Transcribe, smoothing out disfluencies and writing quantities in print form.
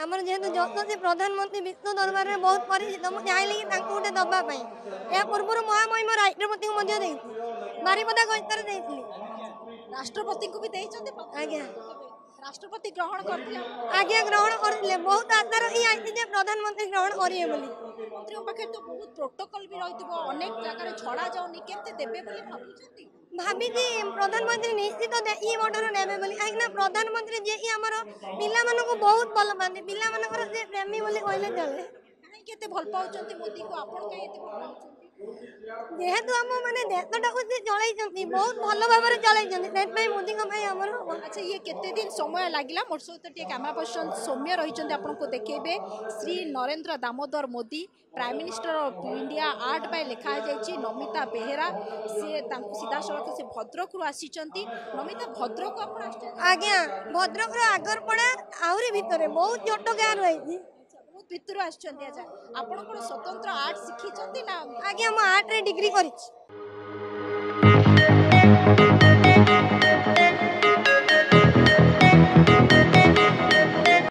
आमर जेहेतु यशस्वी प्रधानमंत्री विश्व दरबार में बहुत परिचित मुझे चाहिए कि गोटे दवाई या पूर्व महामहिम राष्ट्रपति को बारिपदा गस्तर राष्ट्रपति को भी आज्ञा राष्ट्रपति ग्रहण करते आज्ञा ग्रहण करते बहुत आशा रही आई प्रधानमंत्री ग्रहण करेंगे मंत्रियों पाखे तो बहुत प्रोटोकॉल भी रही अनेक जगह छड़ा जाऊनी केमते देबे बोली भाबुछंती भाभी प्रधानमंत्री निश्चित ये ऑर्डर नेबे बोली कहीं प्रधानमंत्री जे आमर पिला मानक बहुत भल पाते पिला मानकर से प्रेमी बोली कहले चले कहीं केते भल पाउछंती मोदी को आपण कहीं एते भल पाउछंती जेहेतु आम मैंने देशटा को चल बहुत भल भाव चल मोदी अच्छा ये केते दिन समय लागिला मोर सहित टे कैमरा पर्सन सौम्य रही आपको देखेबे Shri Narendra Damodar Modi prime minister of India 8 by लिखा जायछि नमिता बेहेरा से सीधा सड़क से भद्रक रु आसीचंती नमिता भद्रक आपण आछन आज्ञा भद्रक आगरपड़ा आहरी भितर बहुत छोट गाँ रही बहुत भितर आछन अच्छा आपण कोन स्वतंत्र आर्ट शिखिचंती ना आज्ञा मु आर्ट रे डिग्री करी